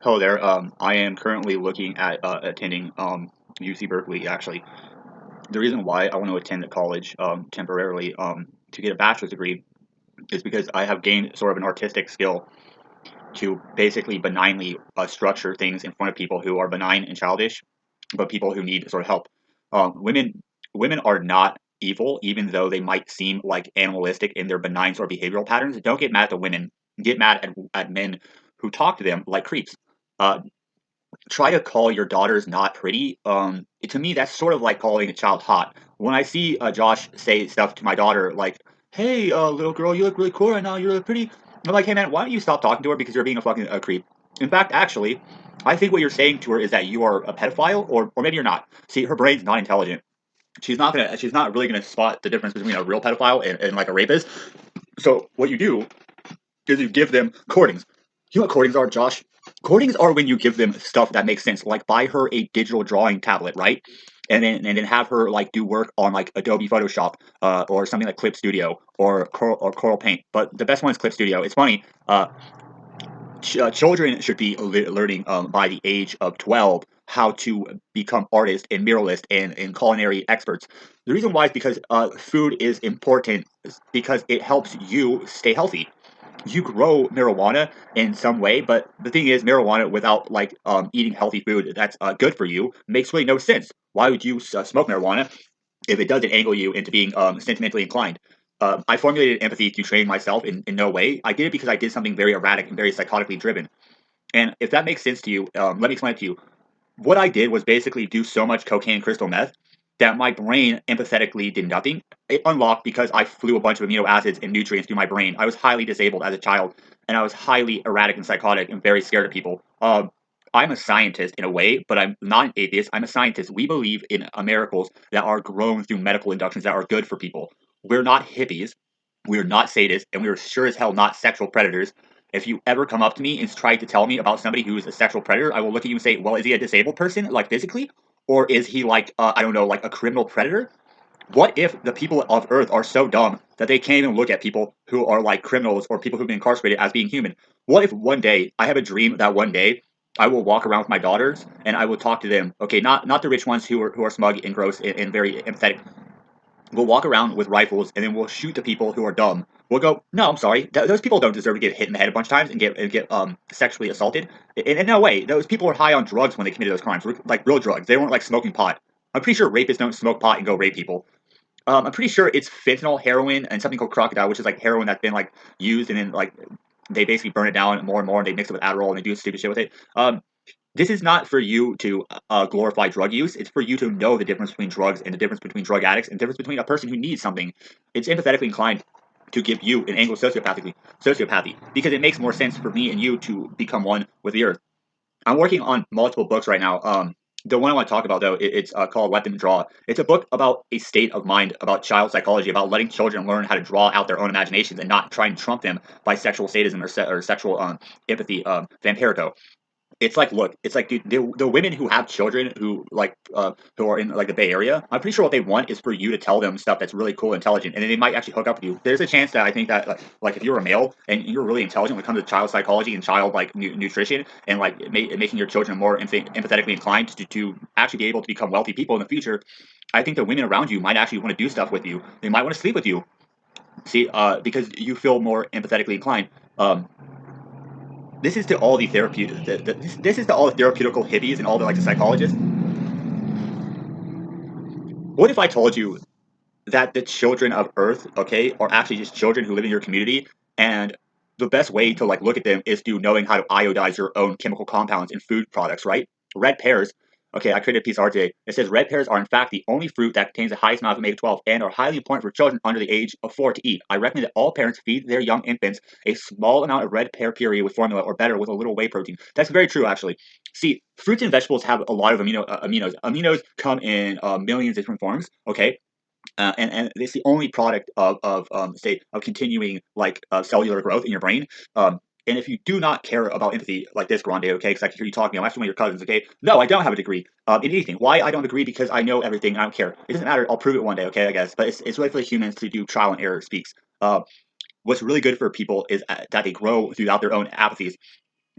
Hello there. I am currently looking at attending UC Berkeley. Actually, the reason why I want to attend the college temporarily to get a bachelor's degree is because I have gained sort of an artistic skill to basically benignly structure things in front of people who are benign and childish, but people who need sort of help. Women are not evil, even though they might seem like animalistic in their benign sort of behavioral patterns. Don't get mad at the women. Get mad at men who talk to them like creeps. Uh, Try to call your daughters not pretty. To me, that's sort of like calling a child hot. When I see Josh say stuff to my daughter like, "Hey, little girl, you look really cool right now. You're really pretty," I'm like, "Hey, man, why don't you stop talking to her because you're being a fucking creep." In fact, actually, I think what you're saying to her is that you are a pedophile, or maybe you're not. See, her brain's not intelligent. She's not really gonna spot the difference between a real pedophile and like a rapist. So what you do is you give them courtings. You know what courtings are, Josh? Courtings are when you give them stuff that makes sense, like buy her a digital drawing tablet, right? And then have her like do work on like Adobe Photoshop, or something like Clip Studio or Coral Paint. But the best one is Clip Studio. It's funny. Children should be learning by the age of 12 how to become artists and muralists and culinary experts. The reason why is because food is important because it helps you stay healthy. You grow marijuana in some way, but the thing is, marijuana without like eating healthy food that's good for you makes really no sense. Why would you smoke marijuana if it doesn't angle you into being sentimentally inclined? I formulated empathy to train myself in no way. I did it because I did something very erratic and very psychotically driven. And if that makes sense to you, let me explain it to you. What I did was basically do so much cocaine and crystal meth that my brain empathetically did nothing. It unlocked because I flew a bunch of amino acids and nutrients through my brain. I was highly disabled as a child, and I was highly erratic and psychotic and very scared of people. I'm a scientist in a way, but I'm not an atheist. I'm a scientist. We believe in miracles that are grown through medical inductions that are good for people. We're not hippies. We're not sadists, and we're sure as hell not sexual predators. If you ever come up to me and try to tell me about somebody who is a sexual predator, I will look at you and say, well, is he a disabled person, like physically? Or is he like, I don't know, like a criminal predator? What if the people of Earth are so dumb that they can't even look at people who are like criminals or people who've been incarcerated as being human? What if one day, I have a dream that one day I will walk around with my daughters and I will talk to them, okay, not the rich ones who are smug and gross and very empathetic. We'll walk around with rifles and then we'll shoot the people who are dumb. We'll go, no, I'm sorry, those people don't deserve to get hit in the head a bunch of times and get sexually assaulted. In no way, those people were high on drugs when they committed those crimes, like real drugs. They weren't like smoking pot. I'm pretty sure rapists don't smoke pot and go rape people. I'm pretty sure it's fentanyl, heroin, and something called crocodile, which is like heroin that's been like used and then like they basically burn it down more and more and they mix it with Adderall and they do stupid shit with it. This is not for you to glorify drug use. It's for you to know the difference between drugs and the difference between drug addicts and the difference between a person who needs something. It's empathetically inclined to give you an angle sociopathy because it makes more sense for me and you to become one with the earth. I'm working on multiple books right now. The one I want to talk about though, it's called Let Them Draw. It's a book about a state of mind, about child psychology, about letting children learn how to draw out their own imaginations and not try and trump them by sexual sadism or sexual empathy, vampirico. It's like, look, it's like, dude, the women who have children who are in like the Bay Area, I'm pretty sure what they want is for you to tell them stuff that's really cool and intelligent, and then they might actually hook up with you. There's a chance that I think that like if you're a male and you're really intelligent when it comes to child psychology and child like nutrition and like making your children more empathetically inclined to actually be able to become wealthy people in the future, I think the women around you might actually want to do stuff with you. They might want to sleep with you. See, because you feel more empathetically inclined. This is to all the therapeutic. This is to all the therapeutical hippies and all the like the psychologists. What if I told you that the children of Earth, okay, are actually just children who live in your community, and the best way to like look at them is through knowing how to iodize your own chemical compounds in food products, right? Red pears. Okay, I created a piece of art today. It says red pears are in fact the only fruit that contains the highest amount of omega-12 and are highly important for children under the age of 4 to eat. I recommend that all parents feed their young infants a small amount of red pear puree with formula or better with a little whey protein. That's very true, actually. See, fruits and vegetables have a lot of aminos. Aminos come in millions of different forms. Okay, and it's the only product of say of continuing like cellular growth in your brain. And if you do not care about empathy like this, Grande, okay, because I can hear you talking, I'm actually one of your cousins, okay? No, I don't have a degree in anything. Why I don't agree? Because I know everything. I don't care. It doesn't matter. I'll prove it one day, okay? I guess, but it's really for humans to do trial and error speaks. What's really good for people is that they grow throughout their own apathies.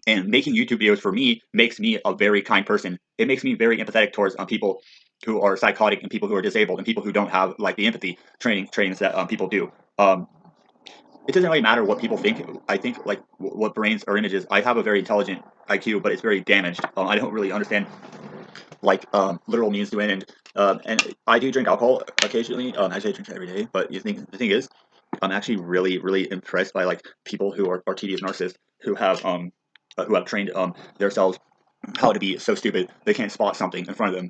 And making YouTube videos for me makes me a very kind person. It makes me very empathetic towards people who are psychotic and people who are disabled and people who don't have like the empathy trainings that people do. It doesn't really matter what people think. I think like what brains or images. I have a very intelligent IQ, but it's very damaged. I don't really understand like literal means to an end. And I do drink alcohol occasionally. Actually, I drink it every day. But the thing is, I'm actually really impressed by like people who are tedious narcissists who have trained themselves how to be so stupid they can't spot something in front of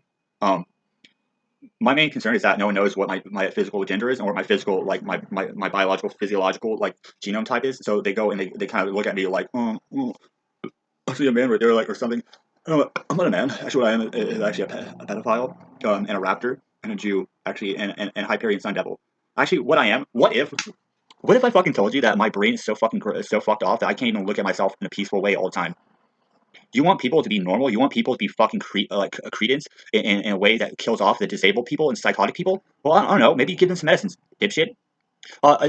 them. My main concern is that no one knows what my physical gender is or what my physical like my biological physiological like genome type is. So they go and they kind of look at me like, I see a man right there, like or something. I'm not a man. Actually, what I am is actually a pedophile, and a raptor, and a Jew, actually, and Hyperion Sun Devil. Actually, what I am. What if I fucking told you that my brain is so fucked off that I can't even look at myself in a peaceful way all the time? You want people to be normal? You want people to be fucking a credence in a way that kills off the disabled people and psychotic people? Well, I don't know. Maybe give them some medicines, dipshit.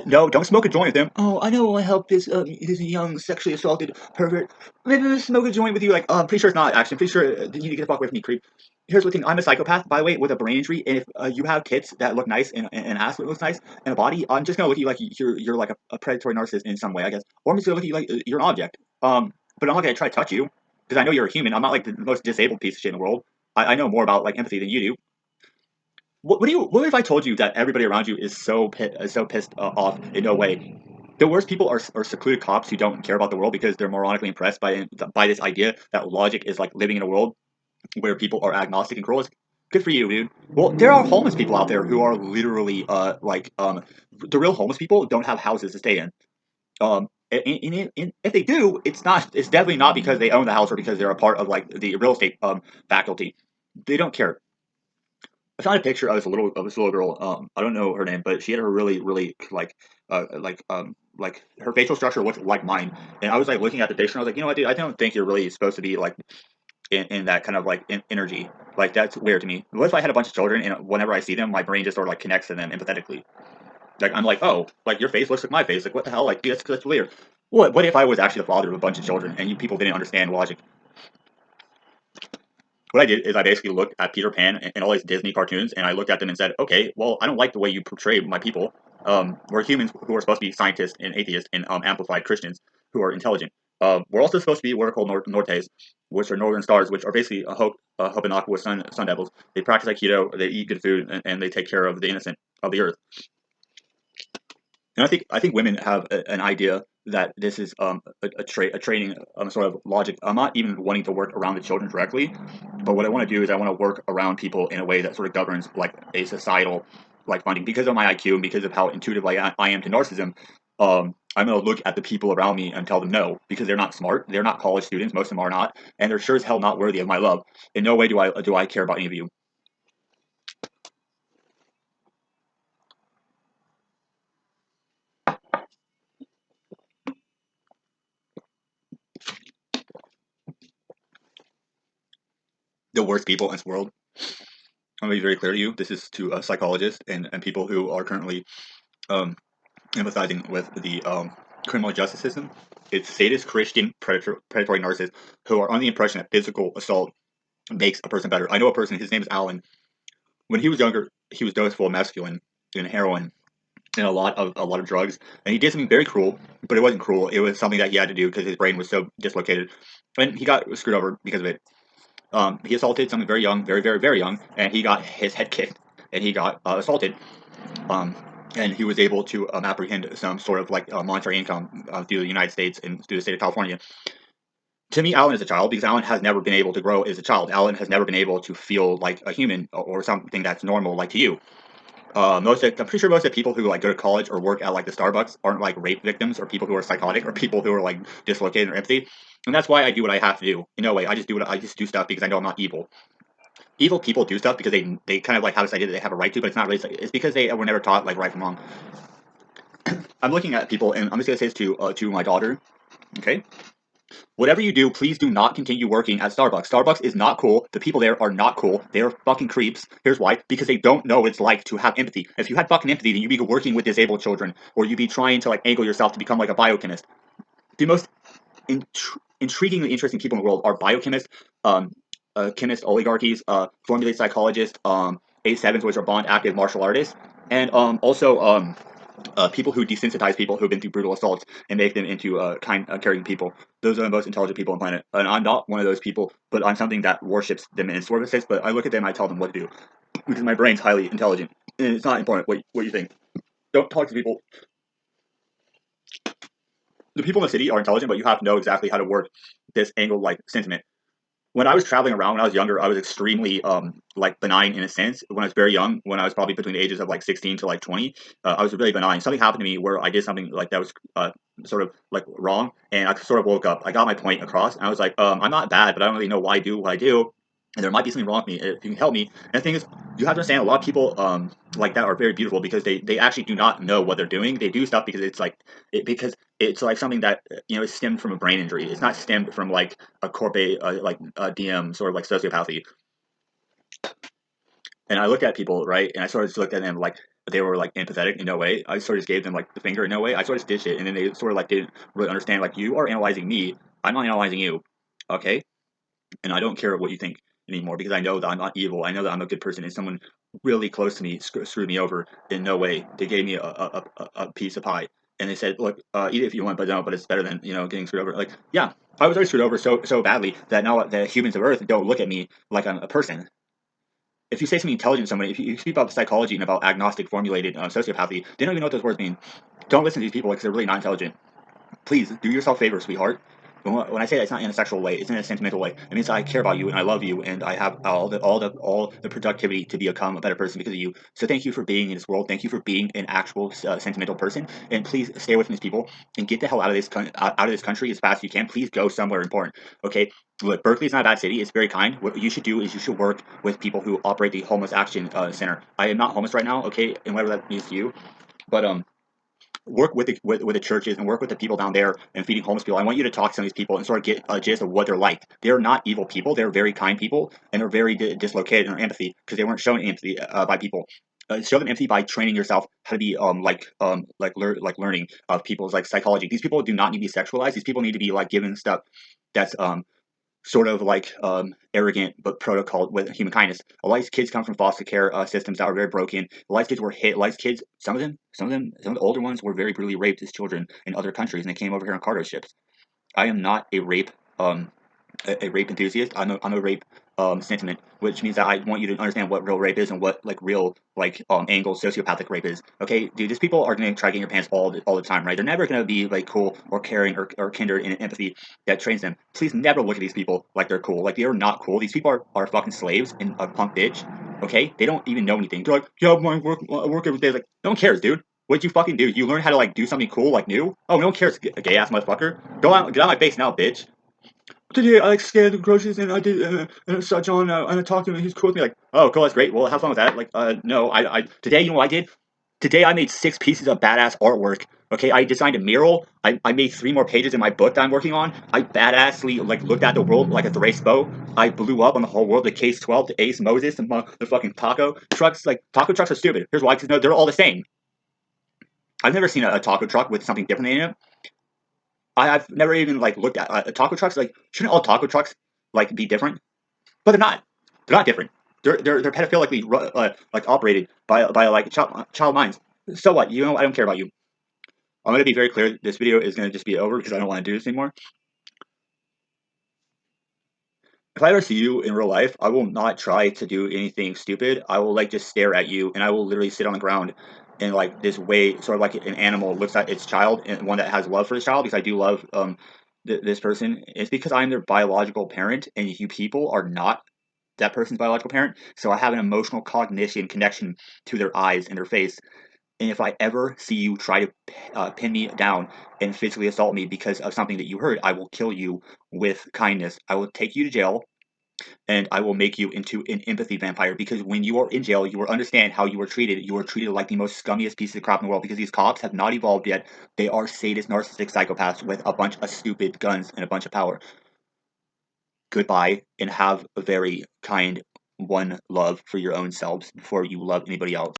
No, don't smoke a joint with him. Oh, I know I help this young sexually assaulted pervert. Maybe we'll smoke a joint with you. Like, I'm pretty sure it's not. Actually, I'm pretty sure you need to get the fuck away from me, creep. Here's the thing. I'm a psychopath, by the way, with a brain injury. And if you have tits that look nice and an ass that looks nice and a body, I'm just gonna look at you like you're like a predatory narcissist in some way, I guess. Or I'm just gonna look at you like you're an object. But I'm not gonna try to touch you because I know you're a human. I'm not like the most disabled piece of shit in the world. I know more about like empathy than you do. What if I told you that everybody around you is so pissed off in no way? The worst people are secluded cops who don't care about the world because they're moronically impressed by this idea that logic is like living in a world where people are agnostic and cruel. Good for you, dude. Well, there are homeless people out there who are literally the real homeless people don't have houses to stay in. If they do, it's definitely not because they own the house or because they're a part of like the real estate faculty. They don't care. I found a picture of this little girl. I don't know her name, but she had a really like her facial structure looked like mine. And I was like looking at the picture, and I was like, you know what, dude, I don't think you're really supposed to be like in that kind of like energy. Like that's weird to me. What if I had a bunch of children and whenever I see them, my brain just sort of like connects to them empathetically? Like I'm like, oh, like your face looks like my face. Like what the hell? Like that's weird. What if I was actually the father of a bunch of children and you people didn't understand logic? What I did is I basically looked at Peter Pan and all these Disney cartoons, and I looked at them and said, okay, well, I don't like the way you portray my people. We're humans who are supposed to be scientists and atheists and amplified Christians who are intelligent. We're also supposed to be what are called Nortes, which are northern stars, which are basically a Hope and Aqua sun devils. They practice Aikido, they eat good food, and they take care of the innocent of the earth. And I think women have an idea that this is a training sort of logic. I'm not even wanting to work around the children directly, but what I want to do is I want to work around people in a way that sort of governs like a societal like funding because of my IQ and because of how intuitive I am to narcissism. I'm going to look at the people around me and tell them no because they're not smart, they're not college students, most of them are not, and they're sure as hell not worthy of my love. In no way do I care about any of you. The worst people in this world. I'm going to be very clear to you. This is to psychologists and people who are currently um, empathizing with the criminal justice system. It's sadist Christian predatory narcissists who are under the impression that physical assault makes a person better. I know a person, his name is Alan. When he was younger, he was dosed full of mescaline and heroin and a lot of drugs. And he did something very cruel, but it wasn't cruel. It was something that he had to do because his brain was so dislocated. And he got screwed over because of it. He assaulted someone very young, very young, and he got his head kicked and he got assaulted. Um, and he was able to apprehend some sort of like monetary income through the United States and through the state of California. To me, Alan is a child because Alan has never been able to grow as a child. Alan has never been able to feel like a human or something that's normal like to you. I'm pretty sure most of the people who like go to college or work at like the Starbucks aren't like rape victims or people who are psychotic or people who are like dislocated or empathy. And that's why I do what I have to do. In no way, I just do stuff because I know I'm not evil. Evil people do stuff because they kind of like have this idea that they have a right to, but it's not really. It's because they were never taught like right from wrong. I'm looking at people, and I'm just gonna say this to my daughter. Okay, whatever you do, please do not continue working at Starbucks. Starbucks is not cool. The people there are not cool. They are fucking creeps. Here's why: because they don't know what it's like to have empathy. If you had fucking empathy, then you'd be working with disabled children, or you'd be trying to like angle yourself to become like a biochemist. The most intriguingly interesting people in the world are biochemists, chemist oligarchies, formulate psychologists, A7s, which are bond active martial artists, and also people who desensitize people who've been through brutal assaults and make them into kind, caring people. Those are the most intelligent people on the planet. And I'm not one of those people, but I'm something that worships them in sort of a sense. But I look at them, I tell them what to do, because my brain's highly intelligent, and it's not important what you think. Don't talk to people. The people in the city are intelligent, but you have to know exactly how to work this angle like sentiment. When I was traveling around when I was younger, I was extremely like benign in a sense. When I was very young, when I was probably between the ages of like 16 to like 20, I was really benign. Something happened to me where I did something like that was sort of like wrong, and I sort of woke up. I got my point across, and I was like, I'm not bad, but I don't really know why I do what I do. And there might be something wrong with me if you can help me. And the thing is, you have to understand a lot of people like that are very beautiful because they actually do not know what they're doing. They do stuff because it's like because it's like something that is stemmed from a brain injury. It's not stemmed from like a corpe like a DM sort of like sociopathy. And I looked at people, right, and I sort of just looked at them like they were like empathetic in no way. I sort of just gave them like the finger in no way. I sort of ditched it, and then they sort of like didn't really understand. Like, you are analyzing me, I'm not analyzing you, okay? And I don't care what you think anymore because I know that I'm not evil. I know that I'm a good person, and someone really close to me screwed me over in no way. They gave me a piece of pie, and they said, "Look, eat it if you want, but no, but it's better than getting screwed over." Like, yeah, I was already screwed over so badly that now the humans of Earth don't look at me like I'm a person. If you say something intelligent to someone, if you speak about psychology and about agnostic formulated sociopathy, they don't even know what those words mean. Don't listen to these people because they're really not intelligent. Please do yourself a favor, sweetheart. When I say that, it's not in a sexual way; it's in a sentimental way. It means I care about you and I love you, and I have all the productivity to become a better person because of you. So thank you for being in this world. Thank you for being an actual sentimental person. And please stay away from these people and get the hell out of this country as fast as you can. Please go somewhere important. Okay. Look, Berkeley's not a bad city. It's very kind. What you should do is you should work with people who operate the Homeless Action Center. I am not homeless right now, okay, and whatever that means to you. But work with the churches and work with the people down there and feeding homeless people. I want you to talk to some of these people and sort of get a gist of what they're like. They're not evil people. They're very kind people, and they're very dislocated in their empathy because they weren't shown empathy by people. Show them empathy by training yourself how to be learning of people's like psychology. These people do not need to be sexualized. These people need to be like given stuff that's sort of like arrogant but protocol with human kindness. A lot of these kids come from foster care systems that are very broken. A lot of kids were hit. A lot of kids, some of the older ones were very brutally raped as children in other countries, and they came over here on cargo ships. I am not a rape enthusiast. I'm a rape sentiment, which means that I want you to understand what real rape is and what like real like angle sociopathic rape is. Okay, dude, these people are gonna try to get in your pants all the time, right? They're never gonna be like cool or caring or kindred in empathy that trains them. Please never look at these people like they're cool. Like, they are not cool. These people are fucking slaves and a punk bitch. Okay, they don't even know anything. They're like, yeah, I work every day. Like, no one cares, dude. What'd you fucking do? You learn how to like do something cool like new? Oh, no one cares, gay ass motherfucker. Get out of my face now, bitch. Today I like scanned the groceries and I did and I saw John and I talked to him and he's cool with me like, oh cool, that's great. Well, have fun with that. Like, no, I today, you know what I did? Today I made 6 pieces of badass artwork. Okay, I designed a mural. I made 3 more pages in my book that I'm working on. I badassly like looked at the world like a Thrace bow. I blew up on the whole world. The Case 12, the Ace Moses, the fucking taco trucks. Like, taco trucks are stupid. Here's why: because no, they're all the same. I've never seen a taco truck with something different in it. I've never even like looked at taco trucks. Like, shouldn't all taco trucks like be different? But they're not. They're not different. They're pedophilically like operated by like child minds. So what? You know, I don't care about you. I'm gonna be very clear. This video is gonna just be over because I don't want to do this anymore. If I ever see you in real life, I will not try to do anything stupid. I will like just stare at you, and I will literally sit on the ground in like this way, sort of like an animal looks at its child, and one that has love for its child, because I do love this person. It's because I'm their biological parent, and you people are not that person's biological parent. So I have an emotional cognition connection to their eyes and their face. And if I ever see you try to pin me down and physically assault me because of something that you heard, I will kill you with kindness. I will take you to jail, and I will make you into an empathy vampire, because when you are in jail, you will understand how you were treated. You are treated like the most scummiest piece of crap in the world, because these cops have not evolved yet. They are sadist, narcissistic psychopaths with a bunch of stupid guns and a bunch of power. Goodbye, and have a very kind one love for your own selves before you love anybody else.